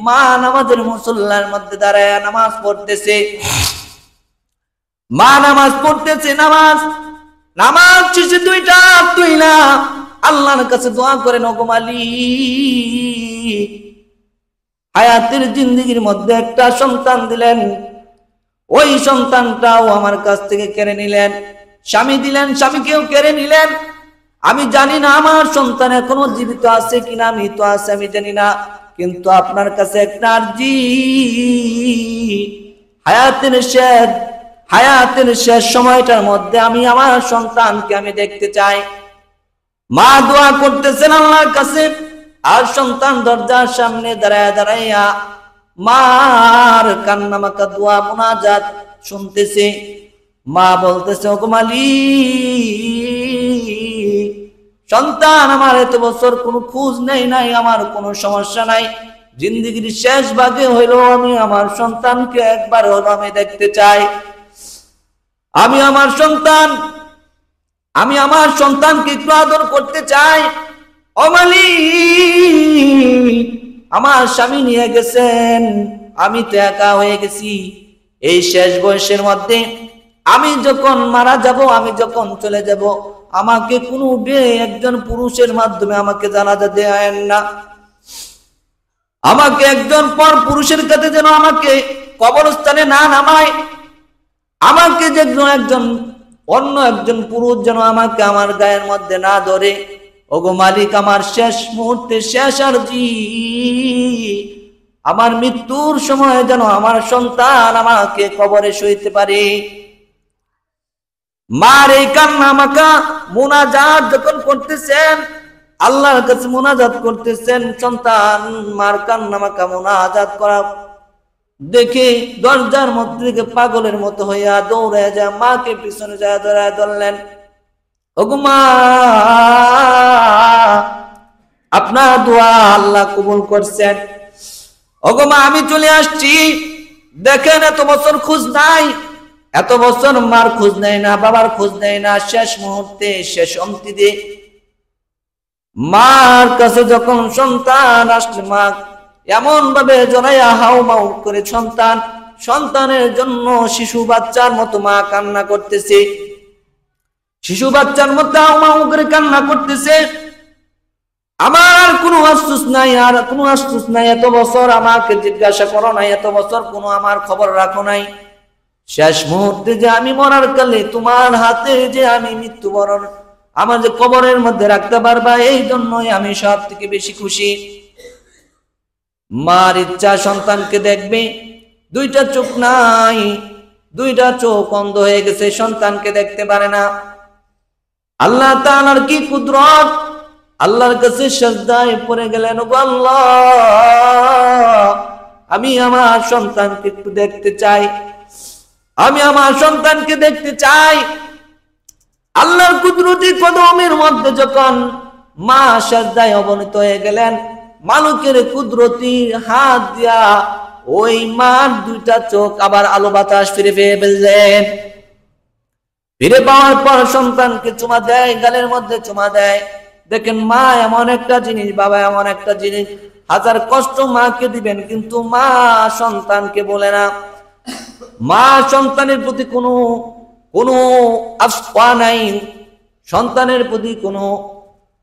মা নামাজের মুসল্লার মধ্যে দাঁড়ায় নামাজ পড়তেছে। মা নামাজ পড়তেছে, নামাজ শেষে দুইটা তুইলা আল্লাহর কাছে দোয়া করেন, ওগো মালিক হায়াতের জিন্দেগির মধ্যে একটা সন্তান দিলেন, ওই সন্তানটাও আমার কাছ থেকে কেড়ে নিলেন। স্বামী দিলেন, স্বামীকেও কেড়ে নিলেন। আমি জানি না আমার সন্তান এখনো জীবিত আছে কিনা, মৃত আছে আমি জানি না, কিন্তু আপনার কাছে একটা আরজি, হায়াতের শেষ সময়টার মধ্যে আমি আমার সন্তানকে আমি দেখতে চাই। মা দোয়া করতেছেন আল্লাহর কাছে, আর সন্তান দরজার সামনে দাঁড়াইয়া মার কান্নামাকা দোয়া মুনাজাত শুনতেছে। মা বলতেছে, ওগো মালিক সন্তান আমার এত বছর কোনো খোঁজ নেই, আমার কোনো সমস্যা নাই, জিন্দেগির শেষ ভাগে হইলো আমি আমার সন্তানকে একবার হলো আমি দেখতে চাই। আমি আমার সন্তানকে একটু আদর করতে চাই। ও মালিক আমার স্বামী নিয়ে গেছেন, আমি তো একা হয়ে গেছি। এই শেষ বয়সের মধ্যে আমি যখন মারা যাব, আমি যখন চলে যাব, আমাকে কোনো একজন পুরুষের মাধ্যমে আমাকে জানাজা দেন না, আমাকে একজন পর পুরুষের কাছে যেন আমাকে কবরস্থানে না নামায়, আমাকে যে অন্য একজন পুরুষ যেন আমাকে আমার গায়ের মধ্যে না ধরে। ওগো মালিক আমার শেষ মুহূর্তে শেষ আরজি, আমার মৃত্যুর সময় যেন আমার সন্তান আমাকে কবরে শুইতে পারে। মার এই কান্না মাকা মুনাজাত যখন করতেছেন, আল্লাহর কাছে মুনাজাত করতেছেন, সন্তান মার কান্না মাকা মুনাজাত করা দেখে দরজার মধ্যে থেকে পাগলের মতো হইয়া দৌড়ে যায়, মাকে পিছনে যায় ধরায় ধরলেন। ওগো মা আপনার দোয়া আল্লাহ কবুল করছেন। ওগো মা আমি চলে আসছি, দেখেন এত বছর খোঁজ নাই, এত বছর মার খোঁজ নেয় না, বাবার খোঁজ নেয় না, শেষ মুহূর্তে শেষ অন্তিতে মার কাছে যখন সন্তান আসলে মা এমন ভাবে জড়াইয়া হাউ মাউ করে সন্তানের জন্য শিশু বাচ্চার মতো মা কান্না করতেছে, শিশু বাচ্চার মতো হাউ মাউ করে কান্না করতেছে। আমার কোনো আফসোস নাই, আর কোনো আফসোস নাই, এত বছর আমাকে জিজ্ঞাসা করো নাই, এত বছর কোনো আমার খবর রাখো নাই, শেষ মুহূর্তে যে আমি মরার কালে তোমার হাতে যে আমি মৃত্যুবরণ আমার যে কবরের মধ্যে রাখতে পারবা, এই জন্যই আমি সব থেকে বেশি খুশি। মার ইচ্ছা সন্তানকে দেখবে, দুইটা চোখ নাই, দুইটা চোখ অন্ধ হয়ে গেছে, সন্তানকে দেখতে পারে না। আল্লাহ তাআলার কি কুদরত, আল্লাহর কাছে সিজদায় পড়ে গেলেন, ওগো আল্লাহ আমি আমার সন্তানকে একটু দেখতে চাই, আমি আমার সন্তানকে দেখতে চাই। আল্লাহর কুদরতি কদমের মধ্যে যখন মা সিজদায় অবনীত হয়ে গেলেন, মালিকের কুদরতি হাত দিয়া ওই মার দুইটা চোখ আবার আলো বাতাস ফিরে ফেললেন। ফিরে পাওয়ার পর সন্তানকে চুমা দেয়, গালের মধ্যে চুমা দেয়। দেখেন মা এমন একটা জিনিস, বাবা এমন একটা জিনিস, হাজার কষ্ট মাকে দিবেন কিন্তু মা সন্তানকে বলে না। মা সন্তানের প্রতি কোনো আফসোয়া নাই, সন্তানের প্রতি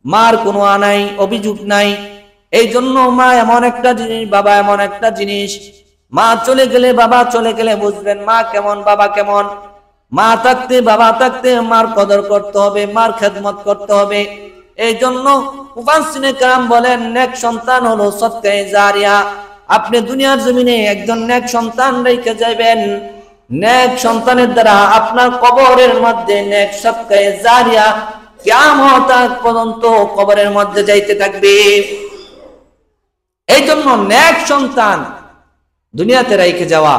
মার কোনো আনাই অভিযোগ নাই। এই জন্য মা এমন একটা জিনিস, বাবা এমন একটা জিনিস, মা চলে গেলে বাবা চলে গেলে বুঝবেন মা কেমন বাবা কেমন। মা থাকতে বাবা থাকতে মার কদর করতে হবে, মার খেদমত করতে হবে। এই জন্য মুফাসসিরে কেরাম বলেন নেক সন্তান হলো সদকায়ে জারিয়া। আপনি দুনিয়ার জমিনে একজন নেক সন্তান রেখে যাবেন, নেক সন্তানের দ্বারা আপনার কবরের মধ্যে নেক সদকায়ে জারিয়া কিয়ামত পর্যন্ত কবরের মধ্যে যাইতে থাকবে। এই জন্য নেক সন্তান দুনিয়াতে রেখে যাওয়া,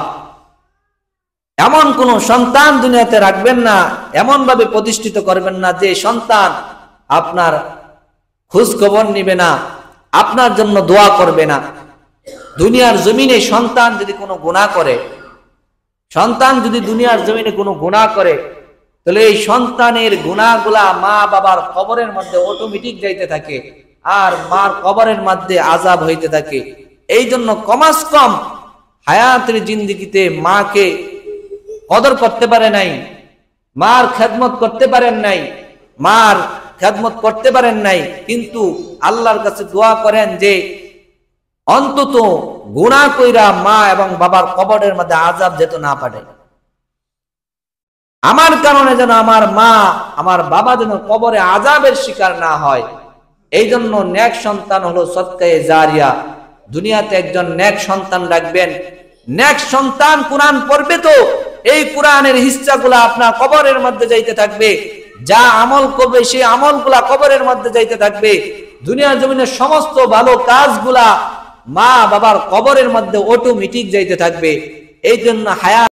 এমন কোন সন্তান দুনিয়াতে রাখবেন না, এমন ভাবে প্রতিষ্ঠিত করবেন না যে সন্তান আপনার খোঁজ খবর নিবে না, আপনার জন্য দোয়া করবে না। দুনিয়ার জমিনে সন্তান যদি কোনো গুনাহ করে, সন্তান যদি দুনিয়ার জমিনে কোনো গুনাহ করে, তাহলে এই সন্তানের গুনাহগুলা মা বাবার কবরের মধ্যে অটোমেটিক যাইতে থাকে, আর মার কবরের মধ্যে আযাব হইতে থাকে। এই জন্য কমাস কম হায়াতের জিন্দেগিতে মাকে কদর করতে পারে নাই, মার খেদমত করতে পারেন নাই, মার খেদমত করতে পারেন নাই, কিন্তু আল্লাহর কাছে দোয়া করেন যে অন্তত গুনাহ কইরা মা এবং বাবার কবরের মধ্যে আযাব যেত না পারে, আমার কারণে যেন আমার মা আমার বাবা যেন কবরে আযাবের শিকার না হয়। এই জন্য নেক সন্তান হলো সদকায়ে জারিয়া। দুনিয়াতে একজন নেক সন্তান রাখবেন, নেক সন্তান কোরআন পড়বে তো এই কোরআনের হিস্সাগুলা আপনার কবরের মধ্যে যাইতে থাকবে, যা আমল করবে সেই আমলগুলা কবরের মধ্যে যাইতে থাকবে, দুনিয়ার জমিনের সমস্ত ভালো কাজগুলা মা বাবার কবরের মধ্যে অটোমেটিক যাইতে থাকবে। এই জন্য হায়াত